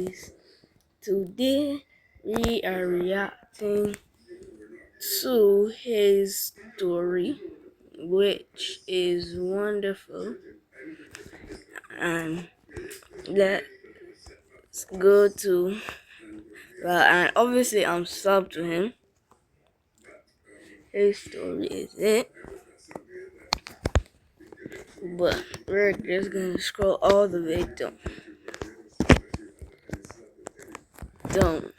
guys, today we are reacting to his story, which is wonderful. And let's go to, and obviously I'm sub to him. His story is it, but we're just gonna scroll all the way down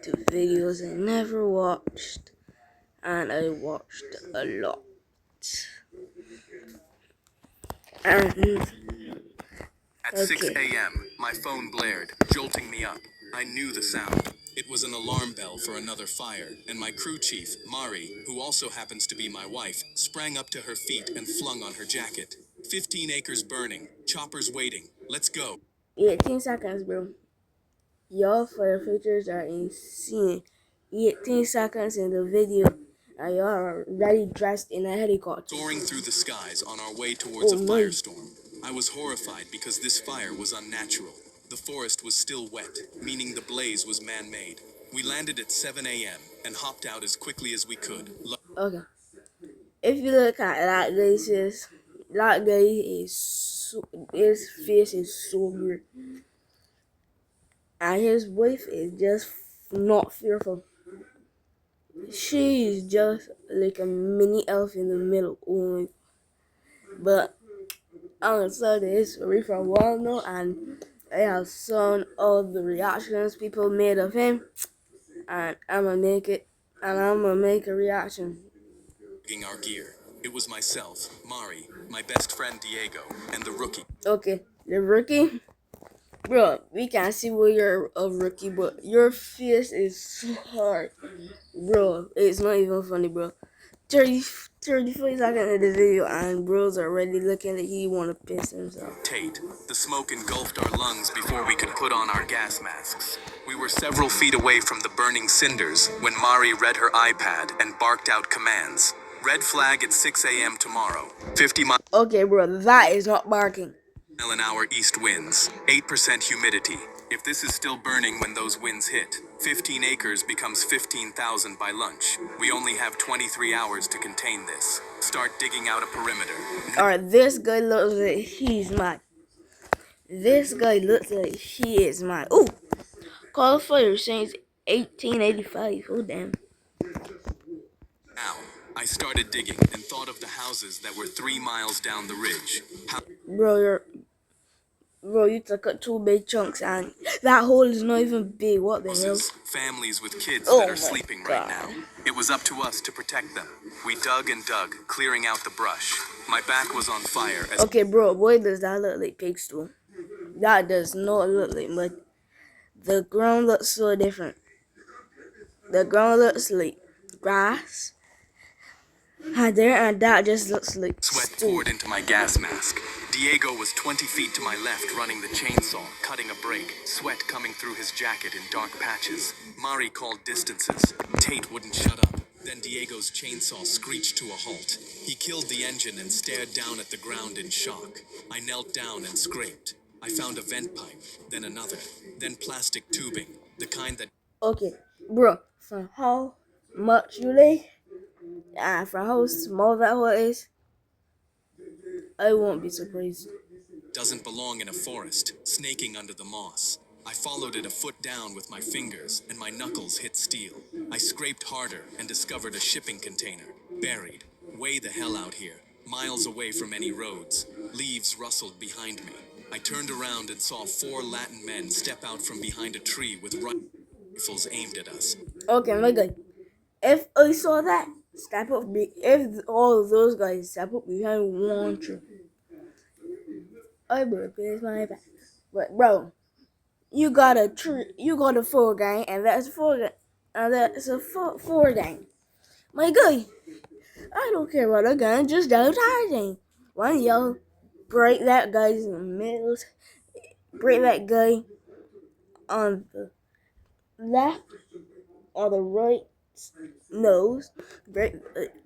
to videos I never watched, and I watched a lot. And At 6 a.m., my phone blared, jolting me up. I knew the sound. It was an alarm bell for another fire, and my crew chief, Mari, who also happens to be my wife, sprang up to her feet and flung on her jacket. 15 acres burning, choppers waiting. Let's go. 18 seconds, bro. Y'all for the features are insane. 18 seconds in the video, and y'all are already dressed in a helicopter. Soaring through the skies on our way towards a Oh my. firestorm. I was horrified because this fire was unnatural. The forest was still wet, meaning the blaze was man-made. We landed at 7 a.m. and hopped out as quickly as we could. Okay. If you look at that guy is his face is so weird, and his wife is just not fearful. She is just like a mini elf in the middle. Oh my. But I'm excited this story for a while now, and I have seen all the reactions people made of him, and I'm gonna make a reaction. Our gear. It was myself, Mari, my best friend Diego, and the rookie. Okay, the rookie, bro. We can see where you're a rookie, but your face is so hard, bro. It's not even funny, bro. 34 seconds in the video, and bro's already looking like he wanna piss himself. Tate, the smoke engulfed our lungs before we could put on our gas masks. We were several feet away from the burning cinders when Mari read her iPad and barked out commands. Red flag at 6 a.m. tomorrow. 50 miles Okay, bro, that is not barking. an hour east winds. 8% humidity. If this is still burning when those winds hit, 15 acres becomes 15,000 by lunch. We only have 23 hours to contain this. Start digging out a perimeter. Alright, this guy looks like he's mad. This guy looks like he is mad. Ooh! Call of Fire since 1885. Oh, damn. Now, I started digging and thought of the houses that were 3 miles down the ridge. Bro, you took out 2 big chunks, and that hole is not even big. What the hell? Families with kids Oh that are my sleeping God. right now. It was up to us to protect them. We dug and dug, clearing out the brush. My back was on fire as Okay, bro, boy, does that look like pig stool? That does not look like mud. The ground looks so different. The ground looks like grass. And that just looks like sweat stew. poured into my gas mask. Diego was 20 feet to my left running the chainsaw, cutting a break, sweat coming through his jacket in dark patches. Mari called distances. Tate wouldn't shut up. Then Diego's chainsaw screeched to a halt. He killed the engine and stared down at the ground in shock. I knelt down and scraped. I found a vent pipe, then another, then plastic tubing, the kind that... Okay, bro, from how much you lay and from how small that hole is, I won't be surprised. doesn't belong in a forest, snaking under the moss. I followed it a foot down with my fingers, and my knuckles hit steel. I scraped harder and discovered a shipping container, buried, way the hell out here, miles away from any roads. Leaves rustled behind me. I turned around and saw 4 Latin men step out from behind a tree with rifles aimed at us. Okay, my guy, if I saw that, if all of those guys step up behind one tree, I would piss my back. But bro, you got a 4 gang, and that's 4 gang, and that's a 4 gang. My guy, I don't care about a gun, just don't hiding. Why don't y'all break that guy's middle, break that guy on the left or the right nose,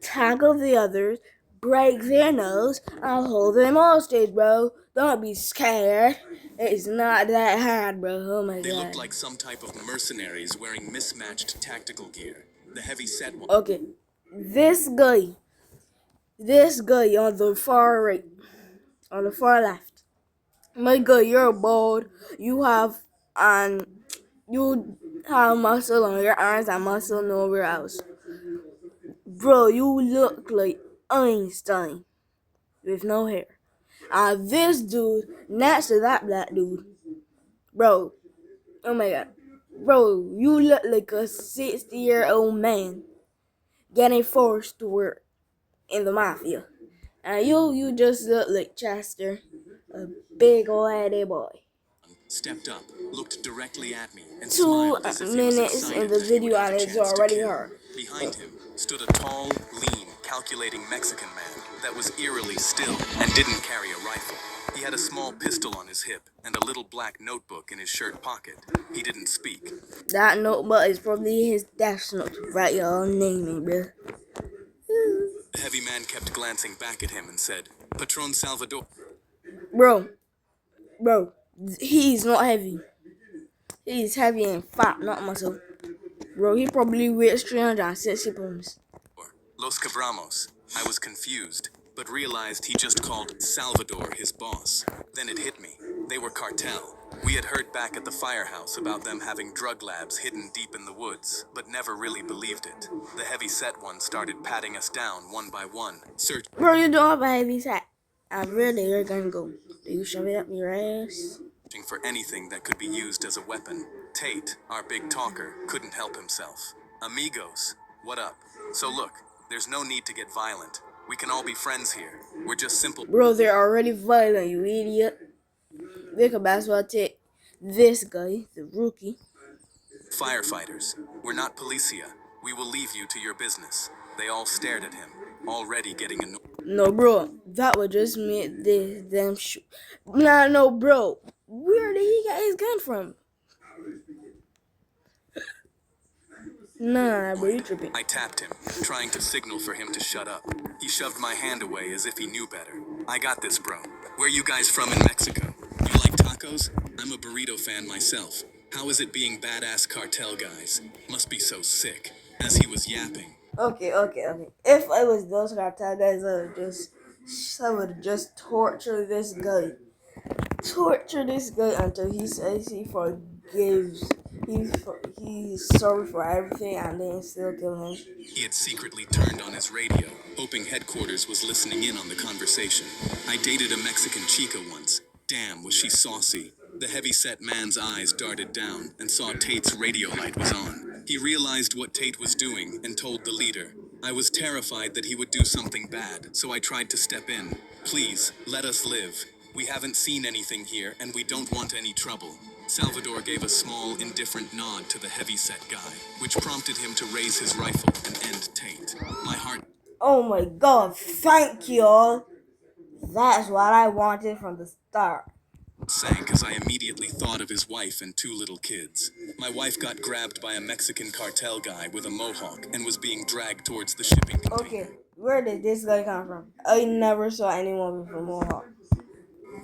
tackle the others, break their nose, I'll hold them hostage, bro. Don't be scared. It's not that hard, bro. Oh my They god. looked like some type of mercenaries wearing mismatched tactical gear. The heavy-set one. Okay, this guy on the far right, on the far left. My guy, you're bald. You have muscle on your arms and muscle nowhere else. Bro, you look like Einstein with no hair. And this dude next to that black dude, bro. Oh my god, bro, you look like a 60-year-old man getting forced to work in the mafia. And you just look like Chester, a big old heady boy. Stepped up, looked directly at me, and 2 smiled as if he was minutes excited in the that he would video have and a it's chance to already kill. hard. Behind him stood a tall, lean, calculating Mexican man that was eerily still and didn't carry a rifle. He had a small pistol on his hip and a little black notebook in his shirt pocket. He didn't speak. That notebook is probably his death note. Write your own name in, bro. The heavy man kept glancing back at him and said, "Patron Salvador." Bro, he's not heavy. He's heavy and fat, not muscle. Bro, he probably weighs 360 pounds. Los Cabramos. I was confused, but realized he just called Salvador his boss. Then it hit me. They were cartel. We had heard back at the firehouse about them having drug labs hidden deep in the woods, but never really believed it. The heavy-set one started patting us down one by one, searching Bro, you don't have a heavy set. And where the air gun go? Do you shove it up your ass? for anything that could be used as a weapon. Tate, our big talker, couldn't help himself. Amigos, what up? So look, there's no need to get violent. We can all be friends here. We're just simple. Bro, they're already violent, you idiot. They could as well take this guy, the rookie. Firefighters. We're not policia. We will leave you to your business. They all stared at him, already getting annoyed. No, bro, that would just make them shoot. Nah, no, bro. Where did he get his gun from? Nah, bro, you tripping. I tapped him, trying to signal for him to shut up. He shoved my hand away as if he knew better. I got this, bro. Where you guys from in Mexico? You like tacos? I'm a burrito fan myself. How is it being badass cartel guys? Must be so sick. As he was yapping. Okay. If I was those cartel guys, I would just torture this guy. Torture this guy until he says he forgives. He's sorry for everything and then still kill him. He had secretly turned on his radio, hoping headquarters was listening in on the conversation. I dated a Mexican chica once. Damn, was she saucy. The heavy-set man's eyes darted down and saw Tate's radio light was on. He realized what Tate was doing and told the leader. I was terrified that he would do something bad, so I tried to step in. Please, let us live. We haven't seen anything here, and we don't want any trouble. Salvador gave a small, indifferent nod to the heavy-set guy, which prompted him to raise his rifle and end Tate. My heart Oh my god, thank you all. That's what I wanted from the start. sank as I immediately thought of his wife and 2 little kids. My wife got grabbed by a Mexican cartel guy with a mohawk and was being dragged towards the shipping container. Okay, where did this guy come from? I never saw anyone with a mohawk.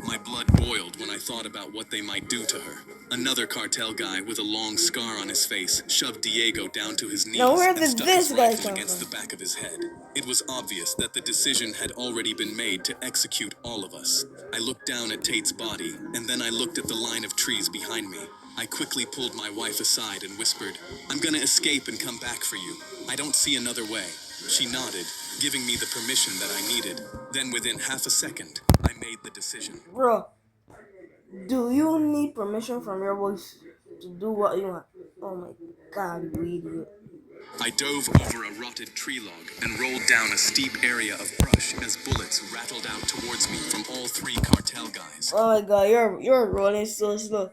My blood boiled when I thought about what they might do to her. Another cartel guy with a long scar on his face shoved Diego down to his knees Now where and did stuck this his guy rifle come against from? the back of his head. It was obvious that the decision had already been made to execute all of us. I looked down at Tate's body, and then I looked at the line of trees behind me. I quickly pulled my wife aside and whispered, "I'm gonna escape and come back for you. I don't see another way." She nodded, giving me the permission that I needed. Then within half a second, I made the decision. Bro, do you need permission from your voice to do what you want? Oh my god, you idiot. I dove over a rotted tree log and rolled down a steep area of brush as bullets rattled out towards me from all 3 cartel guys. Oh my god, you're rolling so slow.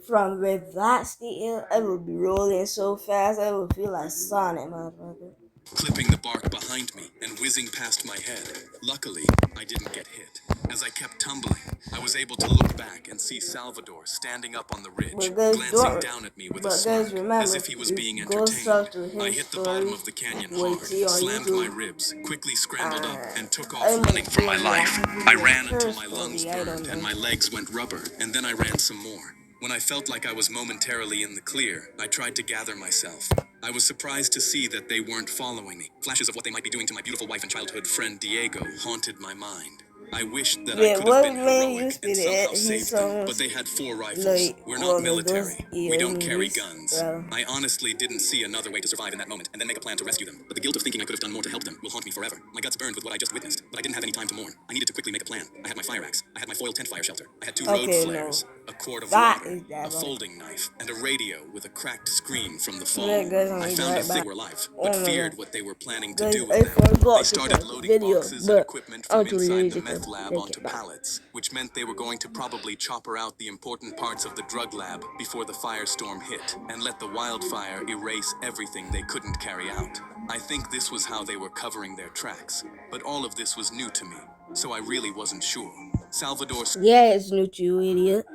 From with that steep hill, I would be rolling so fast I would feel like Sonic, motherfucker. clipping the bark behind me and whizzing past my head. Luckily, I didn't get hit. As I kept tumbling, I was able to look back and see Salvador standing up on the ridge, But guys, glancing don't. down at me with a But guys, smirk, as remember, if he was you being go entertained. search to I his hit the bottom story. of the canyon Wait, see hard, on slammed my YouTube. ribs, quickly scrambled up, and took I off running for my sure life. have I video ran until her my lungs story. I burned don't and know. my legs went rubber, and then I ran some more. When I felt like I was momentarily in the clear, I tried to gather myself. I was surprised to see that they weren't following me. Flashes of what they might be doing to my beautiful wife and childhood friend Diego haunted my mind. I wished that I Yeah, could have what been made you heroic say and that? somehow He saved them, sounds but they had 4 rifles. like We're one not of those military. We don't carry movies. guns. Well, I honestly didn't see another way to survive in that moment and then make a plan to rescue them. But the guilt of thinking I could have done more to help them will haunt me forever. My guts burned with what I just witnessed, but I didn't have any time to mourn. I needed to quickly make a plan. I had my fire axe. I had my foil tent fire shelter. I had 2 road okay, flares, no. a quart of That water, is that a one. folding knife, and a radio with a cracked screen from the fall. Yeah, guys, I'm I gonna be found right a back. thing were alive, Oh but my feared God. what they were planning to Guys, do I with them. forgot They to started pause loading video, boxes and but equipment I'll from do it inside the later. meth lab Take onto it back. pallets, which meant they were going to probably chopper out the important parts of the drug lab before the firestorm hit, and let the wildfire erase everything they couldn't carry out. I think this was how they were covering their tracks, but all of this was new to me, so I really wasn't sure. Salvador Yeah, it's new to you, idiot.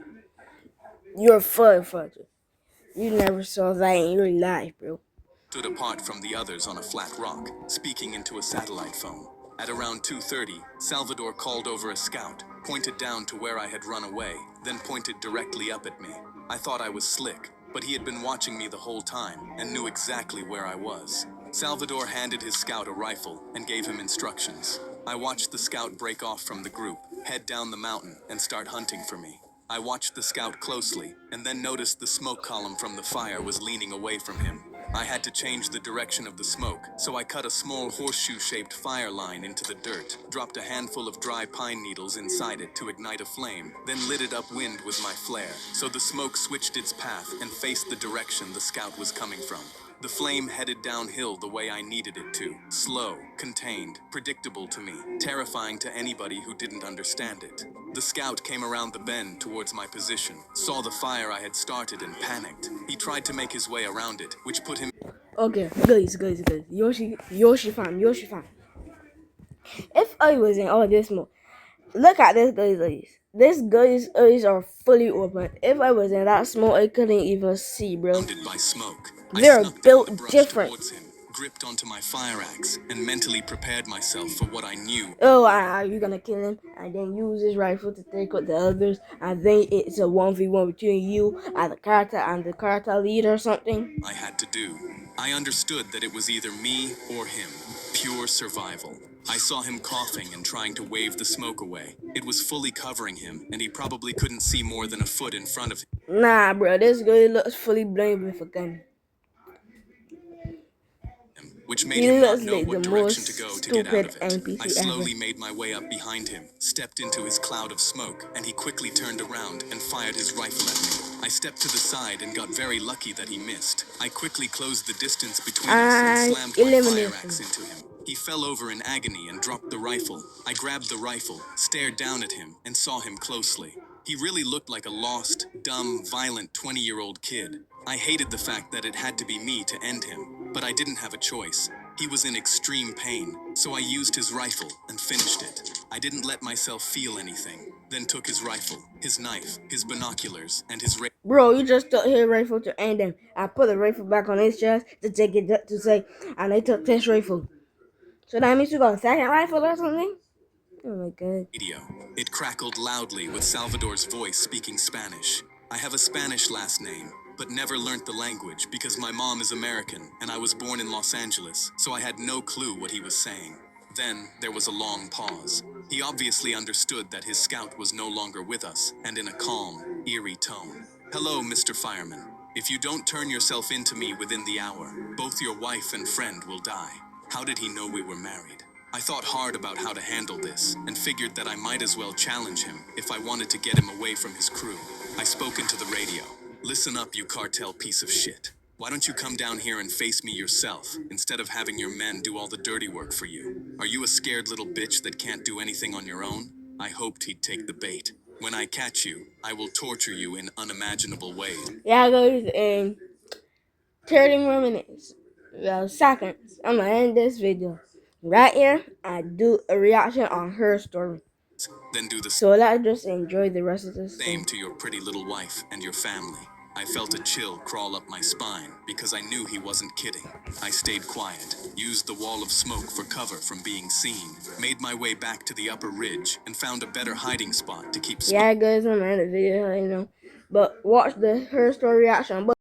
You're a firefighter. You never saw that in your life, bro. stood apart from the others on a flat rock, speaking into a satellite phone. At around 2:30, Salvador called over a scout, pointed down to where I had run away, then pointed directly up at me. I thought I was slick, but he had been watching me the whole time and knew exactly where I was. Salvador handed his scout a rifle and gave him instructions. I watched the scout break off from the group, head down the mountain, and start hunting for me. I watched the scout closely, and then noticed the smoke column from the fire was leaning away from him. I had to change the direction of the smoke, so I cut a small horseshoe-shaped fire line into the dirt, dropped a handful of dry pine needles inside it to ignite a flame, then lit it upwind with my flare, so the smoke switched its path and faced the direction the scout was coming from. The flame headed downhill the way I needed it to. Slow, contained, predictable to me, terrifying to anybody who didn't understand it. The scout came around the bend towards my position, saw the fire I had started and panicked. He tried to make his way around it, which put him... Okay, guys. Yoshi fam. If I was in all this mode, look at this guy's eyes. This guy's eyes are fully open. If I was in that smoke, I couldn't even see, bro. surrounded by smoke. I They're snuck down the built brush different. towards him, gripped onto my fire axe, and mentally prepared myself for what I knew. Oh, are you gonna kill him and then use his rifle to take out the others, and then it's a 1v1 between you and the character lead or something? I had to do. I understood that it was either me or him. Pure survival. I saw him coughing and trying to wave the smoke away. It was fully covering him, and he probably couldn't see more than a foot in front of him. Nah, bro, this guy looks fully blind with a gun. Which made He him not looks know like what the direction most to go to get out stupid of it. NPC I ever. slowly made my way up behind him, stepped into his cloud of smoke, and he quickly turned around and fired his rifle at me. I stepped to the side and got very lucky that he missed. I quickly closed the distance between us and slammed my fire axe into him. He fell over in agony and dropped the rifle. I grabbed the rifle, stared down at him, and saw him closely. He really looked like a lost, dumb, violent 20-year-old kid. I hated the fact that it had to be me to end him, but I didn't have a choice. He was in extreme pain, so I used his rifle and finished it. I didn't let myself feel anything, then took his rifle, his knife, his binoculars, and his Bro, you just took his rifle to end him. I put the rifle back on his chest to take it to say, and I took his rifle. So that means you got a second rifle or something? Oh my god. radio. It crackled loudly with Salvador's voice speaking Spanish. I have a Spanish last name, but never learnt the language because my mom is American and I was born in Los Angeles, so I had no clue what he was saying. Then there was a long pause. He obviously understood that his scout was no longer with us, and in a calm, eerie tone. Hello, Mr. Fireman. If you don't turn yourself into me within the hour, both your wife and friend will die. How did he know we were married? I thought hard about how to handle this, and figured that I might as well challenge him if I wanted to get him away from his crew. I spoke into the radio. Listen up, you cartel piece of shit. Why don't you come down here and face me yourself, instead of having your men do all the dirty work for you? Are you a scared little bitch that can't do anything on your own? I hoped he'd take the bait. When I catch you, I will torture you in unimaginable ways. Yeah, guys, 30 more minutes. seconds. I'm gonna end this video right here. I do a reaction on her story. Then do the So let's just enjoy the rest of this same thing. to your pretty little wife and your family. I felt a chill crawl up my spine because I knew he wasn't kidding. I stayed quiet, used the wall of smoke for cover from being seen, made my way back to the upper ridge, and found a better hiding spot to keep Yeah, guys, I'm gonna end the video, but watch the her story reaction.